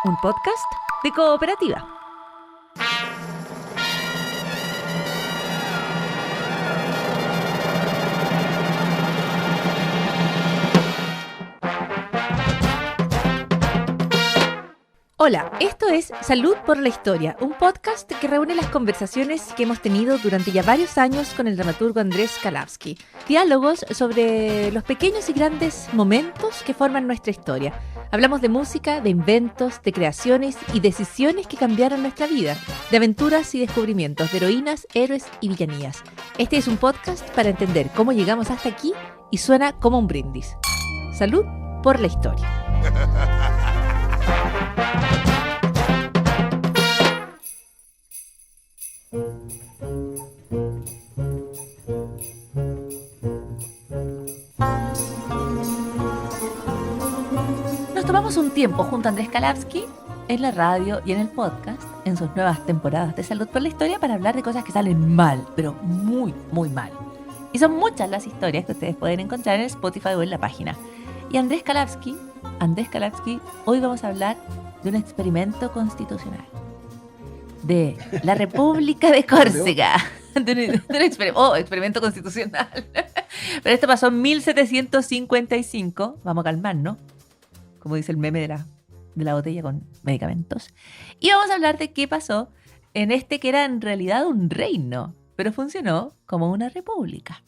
un podcast de Cooperativa. Hola, esto es Salud por la Historia, un podcast que reúne las conversaciones que hemos tenido durante ya varios años con el dramaturgo Andrés Kalavsky. Diálogos sobre los pequeños y grandes momentos que forman nuestra historia. Hablamos de música, de inventos, de creaciones y decisiones que cambiaron nuestra vida, de aventuras y descubrimientos, de heroínas, héroes y villanías. Este es un podcast para entender cómo llegamos hasta aquí y suena como un brindis. Salud por la Historia. Nos tomamos un tiempo junto a Andrés Kalavsky en la radio y en el podcast, en sus nuevas temporadas de Salud por la Historia, para hablar de cosas que salen mal, pero muy, muy mal. Y son muchas las historias que ustedes pueden encontrar en Spotify o en la página. Y Andrés Kalavsky, hoy vamos a hablar de un experimento constitucional. De la República de Córcega. de un experimento constitucional. Pero esto pasó en 1755. Vamos a calmarnos, como dice el meme de la botella con medicamentos. Y vamos a hablar de qué pasó en este que era en realidad un reino, pero funcionó como una república.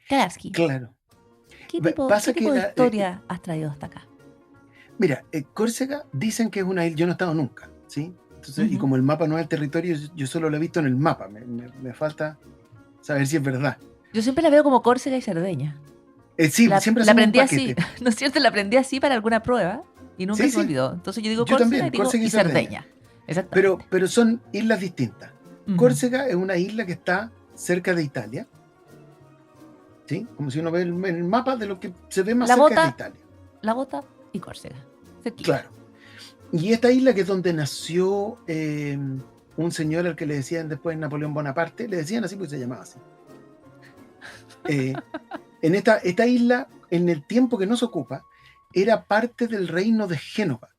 Kalavsky. Claro. ¿Qué tipo de historia has traído hasta acá? Mira, Córcega dicen que es una isla, yo no he estado nunca, ¿sí? Entonces, Y como el mapa no es el territorio, yo solo lo he visto en el mapa, me falta saber si es verdad. Yo siempre la veo como Córcega y Cerdeña. Sí, siempre la hacemos aprendí un paquete. así, ¿no es cierto? La aprendí así para alguna prueba y nunca se me olvidó. Entonces yo digo yo Córcega también, y digo Córcega y Cerdeña. Exactamente. Pero son islas distintas. Córcega es una isla que está cerca de Italia, ¿sí? Como si uno ve el mapa de lo que se ve más cerca de Italia. La Bota y Córcega. Cerquita. Claro. Y esta isla, que es donde nació un señor al que le decían después Napoleón Bonaparte, le decían así porque se llamaba así. En esta isla, en el tiempo que nos ocupa, era parte del reino de Génova.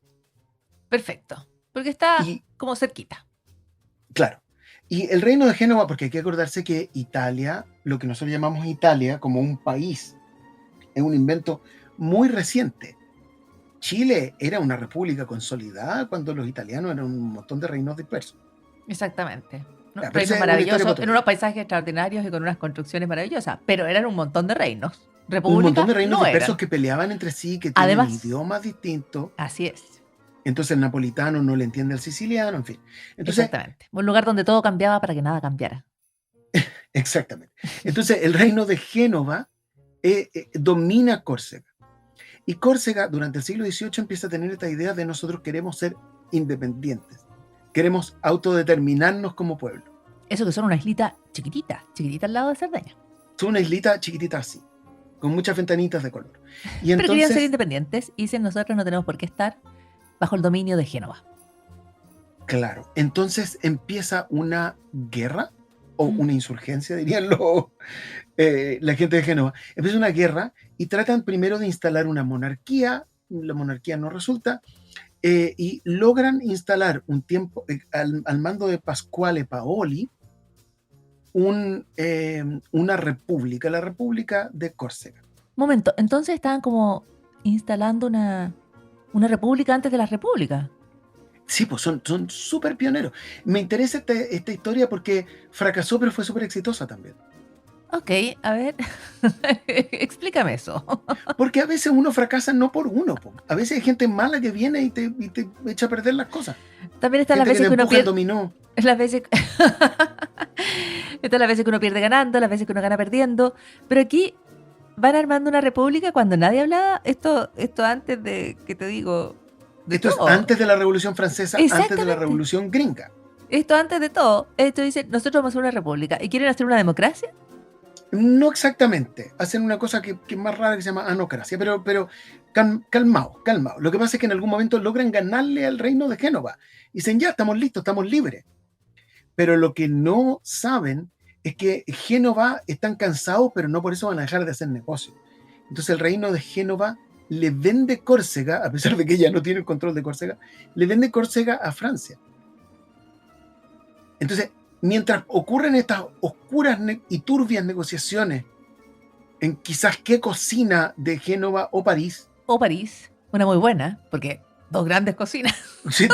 Perfecto, porque está como cerquita. Claro. Y el reino de Génova, porque hay que acordarse que Italia, lo que nosotros llamamos Italia como un país, es un invento muy reciente. Chile era una república consolidada cuando los italianos eran un montón de reinos dispersos. Exactamente. Reinos maravillosos, en unos paisajes extraordinarios y con unas construcciones maravillosas, pero eran un montón de reinos. República, un montón de reinos dispersos eran. Que peleaban entre sí, que tienen Además, idiomas distintos. Así es. Entonces el napolitano no le entiende al siciliano, en fin. Entonces, exactamente. Un lugar donde todo cambiaba para que nada cambiara. Exactamente. Entonces el reino de Génova domina Córcega. Y Córcega durante el siglo XVIII empieza a tener esta idea de nosotros queremos ser independientes. Queremos autodeterminarnos como pueblo. Eso que son una islita chiquitita al lado de Cerdeña. Son una islita chiquitita así, con muchas ventanitas de color. Y pero querían ser independientes y dicen nosotros no tenemos por qué estar bajo el dominio de Génova. Claro, entonces empieza una guerra o una insurgencia, dirían la gente de Génova. Empieza una guerra y tratan primero de instalar una monarquía. La monarquía no resulta. Y logran instalar un tiempo al mando de Pasquale Paoli una república, la República de Córcega. Momento, entonces estaban como instalando una república antes de la república. Sí, pues son súper pioneros. Me interesa esta historia porque fracasó, pero fue súper exitosa también. Ok, a ver, explícame eso. Porque a veces uno fracasa no por uno, po. A veces hay gente mala que viene y te echa a perder las cosas. También están las veces que uno pierde. Dominó. Están las veces que uno pierde ganando, las veces que uno gana perdiendo. Pero aquí van armando una república cuando nadie hablaba. Esto antes de, ¿qué te digo? Esto todo. Es antes de la Revolución Francesa, antes de la Revolución Gringa. Esto antes de todo. Esto dice, nosotros vamos a hacer una república. ¿Y quieren hacer una democracia? No exactamente. Hacen una cosa que es más rara, que se llama anocracia, pero calmado. Lo que pasa es que en algún momento logran ganarle al reino de Génova. Y dicen, ya, estamos listos, estamos libres. Pero lo que no saben es que Génova están cansados, pero no por eso van a dejar de hacer negocio. Entonces el reino de Génova le vende Córcega, a pesar de que ella no tiene el control de Córcega, le vende Córcega a Francia. Entonces, mientras ocurren estas oscuras y turbias negociaciones en quizás qué cocina de Génova o París. O París, una muy buena, porque dos grandes cocinas. Sí,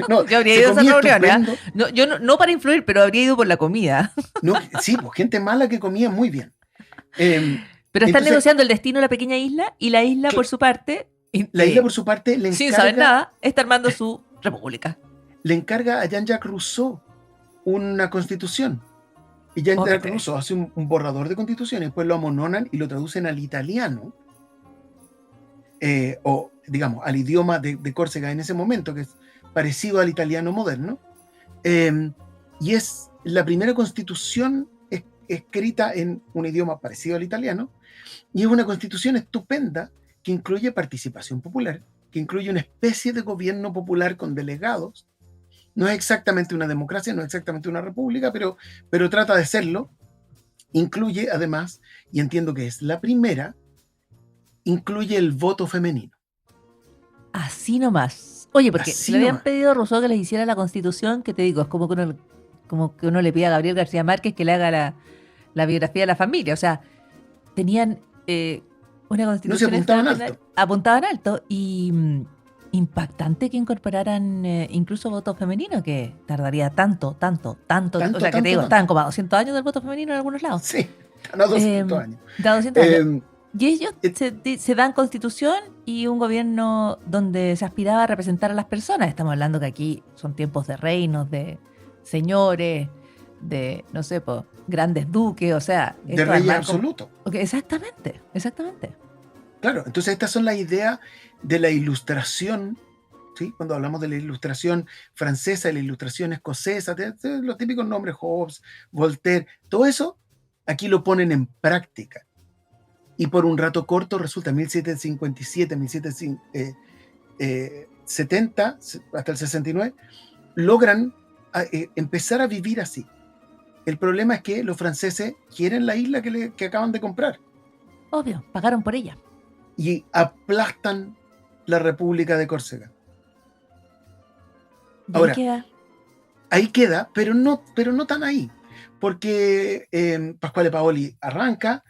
no, yo habría se ido a esas comía reuniones. estupendo. No, yo no para influir, pero habría ido por la comida. No, sí, pues gente mala que comía muy bien. Pero están entonces, negociando el destino de la pequeña isla y la isla, por su parte, la isla por su parte le sin saber encarga, nada, está armando su república. le encarga a Jean-Jacques Rousseau una constitución. Y Jean-Jacques Rousseau hace un borrador de constitución y después lo amononan y lo traducen al italiano, o digamos, al idioma de Córcega en ese momento, que es parecido al italiano moderno. Y es la primera constitución escrita en un idioma parecido al italiano, y es una constitución estupenda que incluye participación popular, que incluye una especie de gobierno popular con delegados. No es exactamente una democracia, no es exactamente una república, pero trata de serlo. Incluye además, y entiendo que es la primera, incluye el voto femenino. Así nomás. Oye, porque Así le habían nomás. pedido a Rousseau que les hiciera la constitución, que te digo, es como que uno le pide a Gabriel García Márquez que le haga la biografía de la familia. O sea, tenían una constitución apuntaban alto y impactante que incorporaran incluso voto femenino, que tardaría tanto. O sea, que te digo, estaban como a 200 años del voto femenino en algunos lados. Sí, están a 200 años. Da 200 años. Y ellos se dan constitución y un gobierno donde se aspiraba a representar a las personas. Estamos hablando que aquí son tiempos de reinos, de señores, de, no sé, grandes duques, o sea... De reyes absolutos. Okay, exactamente. Claro, entonces estas son las ideas de la ilustración, ¿sí? Cuando hablamos de la ilustración francesa, de la ilustración escocesa, de los típicos nombres, Hobbes, Voltaire, todo eso, aquí lo ponen en práctica. Y por un rato corto resulta 1757, 1770, hasta el 69, logran empezar a vivir así. El problema es que los franceses quieren la isla que acaban de comprar. Obvio, pagaron por ella. Y aplastan la República de Córcega. Ahora, ahí queda, pero no tan ahí. Porque Pasquale Paoli arranca,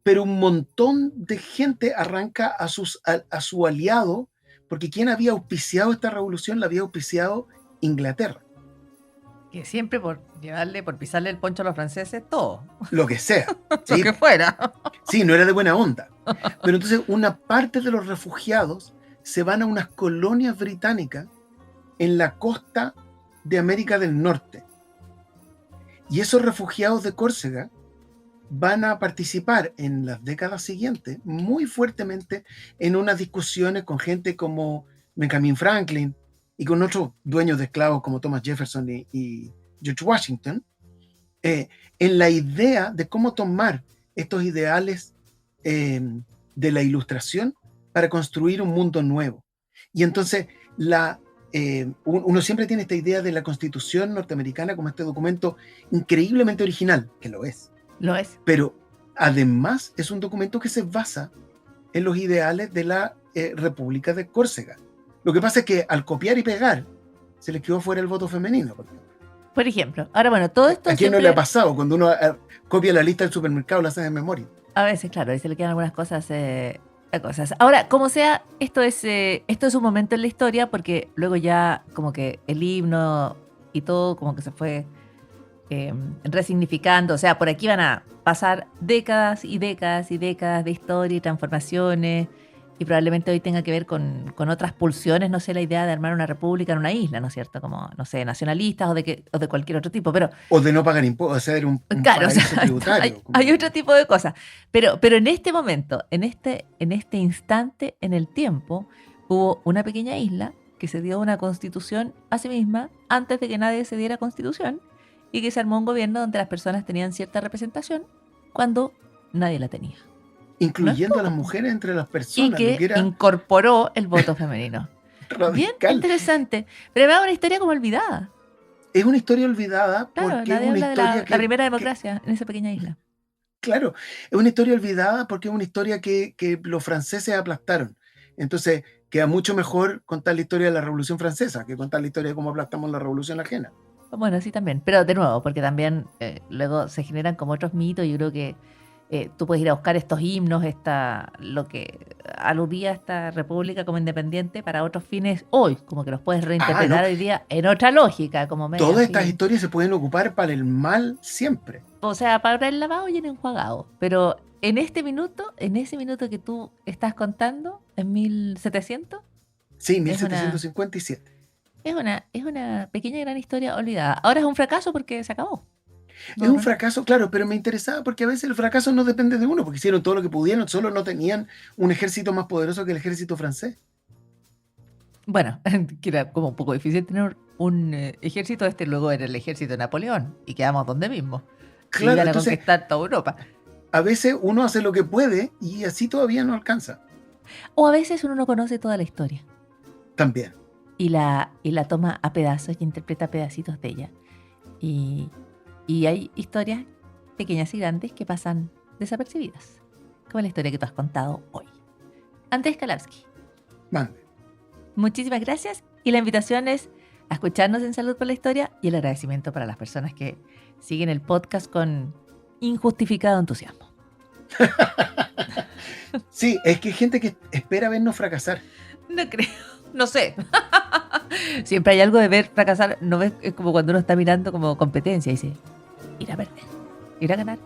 pero un montón de gente arranca a su aliado, porque quien había auspiciado esta revolución la había auspiciado Inglaterra. Que siempre por pisarle el poncho a los franceses, todo. Lo que sea. ¿Sí? Lo que fuera. Sí, no era de buena onda. Pero entonces una parte de los refugiados se van a unas colonias británicas en la costa de América del Norte. Y esos refugiados de Córcega van a participar en las décadas siguientes muy fuertemente en unas discusiones con gente como Benjamin Franklin y con otros dueños de esclavos como Thomas Jefferson y George Washington, en la idea de cómo tomar estos ideales de la ilustración para construir un mundo nuevo. Y entonces uno siempre tiene esta idea de la Constitución norteamericana como este documento increíblemente original, que lo es. Lo es. Pero además es un documento que se basa en los ideales de la República de Córcega. Lo que pasa es que al copiar y pegar se les quedó fuera el voto femenino, por ejemplo. Ahora, bueno, todo esto... ¿A quién no le ha pasado? Cuando uno copia la lista del supermercado, la hace de memoria. A veces, claro, ahí se le quedan algunas cosas. Ahora, como sea, esto es un momento en la historia, porque luego ya como que el himno y todo como que se fue resignificando. O sea, por aquí van a pasar décadas y décadas y décadas de historia y transformaciones, y probablemente hoy tenga que ver con otras pulsiones, no sé, la idea de armar una república en una isla, ¿no es cierto? Como, no sé, nacionalistas o de cualquier otro tipo, pero... O de no pagar impuestos, hacer un claro, paraíso tributario. Hay otro tipo de cosas. Pero en este momento, en este instante, en el tiempo, hubo una pequeña isla que se dio una constitución a sí misma antes de que nadie se diera constitución, y que se armó un gobierno donde las personas tenían cierta representación cuando nadie la tenía. Incluyendo a las mujeres entre las personas. Y que incorporó el voto femenino. Radical. Bien interesante. Pero me da una historia como olvidada. Es una historia olvidada, claro, porque es una historia la primera democracia en esa pequeña isla. Claro, es una historia olvidada porque es una historia que los franceses aplastaron. Entonces, queda mucho mejor contar la historia de la Revolución Francesa que contar la historia de cómo aplastamos la Revolución ajena. Bueno, sí también, pero de nuevo, porque también luego se generan como otros mitos. Yo creo que tú puedes ir a buscar estos himnos, lo que aludía a esta república como independiente para otros fines hoy, como que los puedes reinterpretar no. hoy día en otra lógica, como medio Todas así. estas historias se pueden ocupar para el mal siempre. O sea, para el lavado y el enjuagado. Pero en ese minuto que tú estás contando, en 1700, Sí, 1757. es una pequeña gran historia olvidada. Ahora es un fracaso porque se acabó. Es un fracaso, claro, pero me interesaba porque a veces el fracaso no depende de uno, porque hicieron todo lo que pudieron, solo no tenían un ejército más poderoso que el ejército francés. Bueno, que era como un poco difícil tener un ejército. Luego era el ejército de Napoleón y quedamos donde mismo. Claro, Iban a entonces conquistar toda Europa. a veces uno hace lo que puede y así todavía no alcanza. O a veces uno no conoce toda la historia También. y la toma a pedazos y interpreta pedacitos de ella. Y hay historias pequeñas y grandes que pasan desapercibidas, como la historia que tú has contado hoy. Andrés Kalavsky, Mande. muchísimas gracias, y la invitación es a escucharnos en Salud por la Historia, y el agradecimiento para las personas que siguen el podcast con injustificado entusiasmo. Sí, es que hay gente que espera vernos fracasar. No creo, no sé. Siempre hay algo de ver fracasar. No ves, es como cuando uno está mirando como competencia y dice, ir a perder, ir a ganar.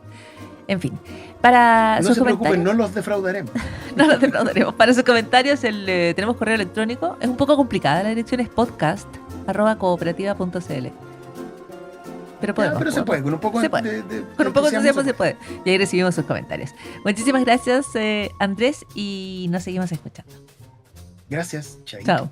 En fin, para No sus se preocupen, comentarios, no los defraudaremos. no los defraudaremos. Para sus comentarios tenemos correo electrónico. Es un poco complicada, la dirección es podcast@cooperativa.cl. Pero podemos. Pero se puede, con un poco Se puede. de Con un poco de entusiasmo entusiasmo se puede. Y ahí recibimos sus comentarios. Muchísimas gracias, Andrés, y nos seguimos escuchando. Gracias, Chay. Chao.